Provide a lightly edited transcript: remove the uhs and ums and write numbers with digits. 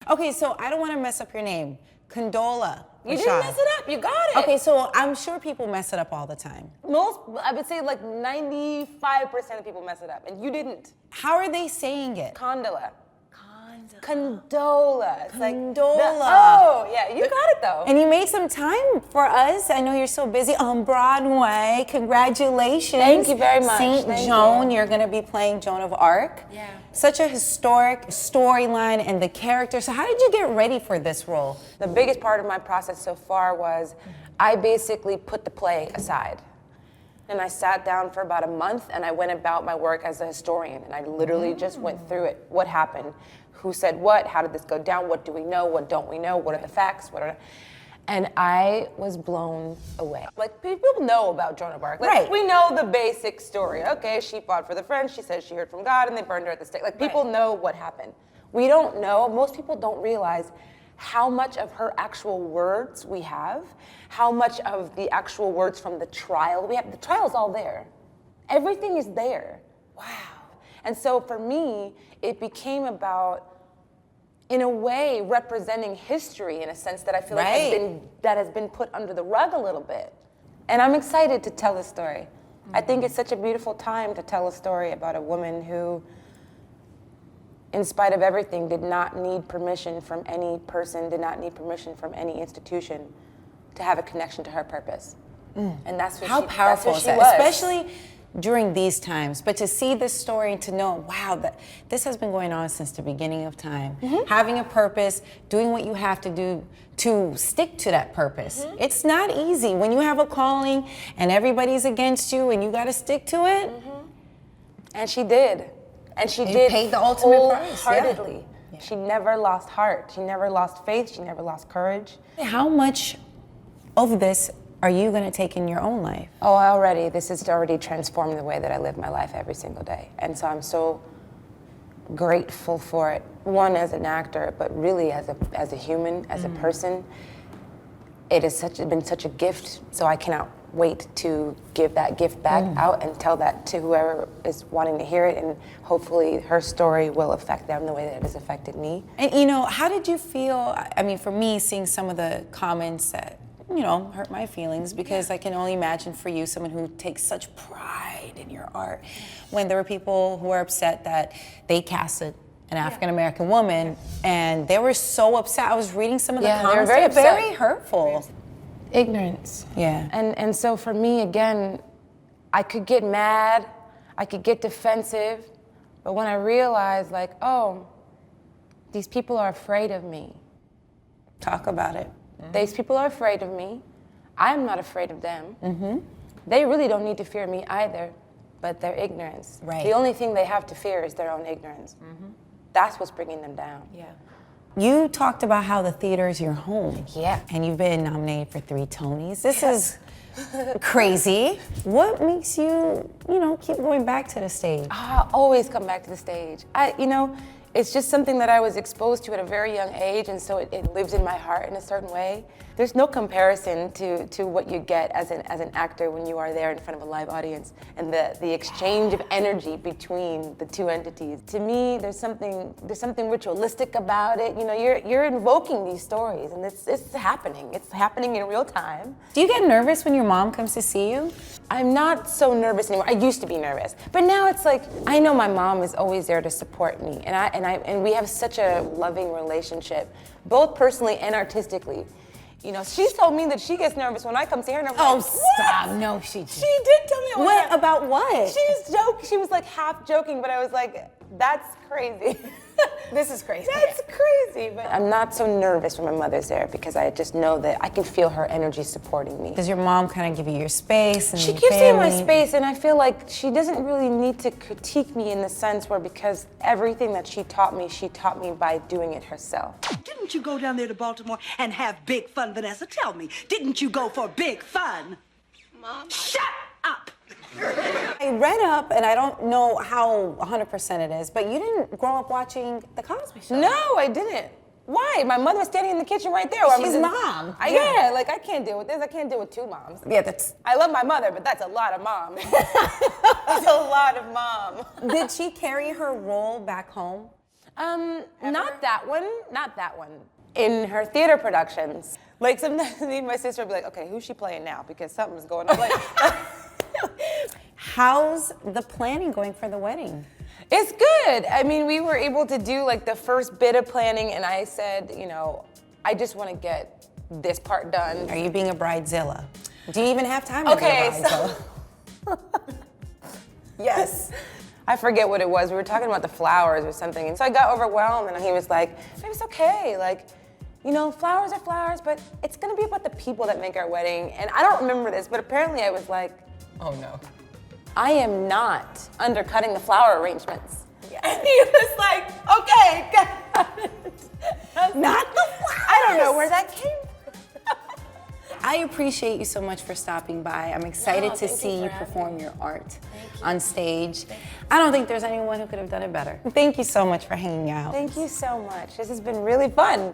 Okay, so I don't want to mess up your name. Condola. You didn't mess it up. You got it. Okay, so I'm sure people mess it up all the time. I would say like 95% of people mess it up, and you didn't. How are they saying it? Condola. Condola. It's Condola. Oh, yeah, you got it though. And you made some time for us. I know you're so busy on Broadway. Congratulations. Thank you very much. St. Thank Joan, you. You're going to be playing Joan of Arc. Yeah. Such a historic storyline and the character. So how did you get ready for this role? The biggest part of my process so far was I basically put the play aside. And I sat down for about a month and I went about my work as a historian. And I literally just went through it. What happened? Who said what? How did this go down? What do we know? What don't we know? What are the facts? And I was blown away. Like, people know about Joan of Arc. Like, Right. we know the basic story. Okay, she fought for the French. She said she heard from God and they burned her at the stake. Like, people know what happened. We don't know. Most people don't realize how much of her actual words we have, how much of the actual words from the trial we have. The trial's all there. Everything is there. Wow. And so for me, it became about, in a way, representing history in a sense that I feel like has been put under the rug a little bit. And I'm excited to tell this story. I think it's such a beautiful time to tell a story about a woman who, in spite of everything, did not need permission from any person, did not need permission from any institution to have a connection to her purpose. And that's what How powerful that's is what she that? was. Especially during these times, but to see this story and to know, wow, that this has been going on since the beginning of time. Having a purpose, doing what you have to do to stick to that purpose. It's not easy when you have a calling and everybody's against you and you got to stick to it. And she did. And she You did paid the ultimate price, wholeheartedly. yeah. She never lost heart. She never lost faith. She never lost courage. How much of this are you going to take in your own life? Oh, this has already transformed the way that I live my life every single day. And so I'm so grateful for it. One, as an actor, but really as a human, as a person. It has been such a gift, so I cannot wait to give that gift back out and tell that to whoever is wanting to hear it, and hopefully her story will affect them the way that it has affected me. And how did you feel? I mean, for me, seeing some of the comments that, hurt my feelings, because I can only imagine for you, someone who takes such pride in your art, when there were people who were upset that they casted an African-American woman, and they were so upset. I was reading some of the comments. They were very upset. Very hurtful. Ignorance. Yeah. And so for me, again, I could get mad, I could get defensive, but when I realized, like, oh, these people are afraid of me. Talk about it. These people are afraid of me. I'm not afraid of them. They really don't need to fear me either, but their ignorance. Right. The only thing they have to fear is their own ignorance. That's what's bringing them down. Yeah. You talked about how the theater is your home. Yeah. And you've been nominated for 3 Tonys. This is crazy. What makes you, keep going back to the stage? I always come back to the stage. It's just something that I was exposed to at a very young age, and so it lives in my heart in a certain way. There's no comparison to what you get as an actor when you are there in front of a live audience, and the exchange of energy between the two entities. To me, there's something ritualistic about it. You're invoking these stories, and it's happening. It's happening in real time. Do you get nervous when your mom comes to see you? I'm not so nervous anymore. I used to be nervous, but now it's like I know my mom is always there to support me, and we have such a loving relationship, both personally and artistically. She's told me that she gets nervous when I come see her. And I'm like, stop! What? No, she didn't. She did tell me. What about what? She was joking. She was like half joking, but I was like, that's crazy. This is crazy. That's crazy. But I'm not so nervous when my mother's there because I just know that I can feel her energy supporting me. Does your mom kind of give you your space? And She your gives me my family? space, and I feel like she doesn't really need to critique me in the sense where, because everything that she taught me by doing it herself. Didn't you go down there to Baltimore and have big fun, Vanessa? Tell me, didn't you go for big fun? Mom. Shut up! I read up, and I don't know how 100% it is, but you didn't grow up watching The Cosby Show. No, I didn't. Why? My mother was standing in the kitchen right there. She's mom. Yeah, like I can't deal with this. I can't deal with 2 moms. Yeah, that's... I love my mother, but that's a lot of mom. That's a lot of mom. Did she carry her role back home? Not that one. Not that one. In her theater productions, like sometimes me and my sister would be like, okay, who's she playing now? Because something's going on. Like, How's the planning going for the wedding? it's good. I mean, we were able to do like the first bit of planning, and I said, you know, I just want to get this part done. Are you being a bridezilla? Do you even have time to be a Okay, bridezilla? so yes. I forget what it was. We were talking about the flowers or something, and so I got overwhelmed, and he was like, "It's okay. Like, you know, flowers are flowers, but it's gonna be about the people that make our wedding." And I don't remember this, but apparently I was like, "Oh no, I am not undercutting the flower arrangements." Yes. And he was like, "Okay, got it." Not the flowers. I don't know where that came from. I appreciate you so much for stopping by. I'm excited to thank you see for you having perform your art on stage. I don't think there's anyone who could have done it better. Thank you so much for hanging out. Thank you so much. This has been really fun.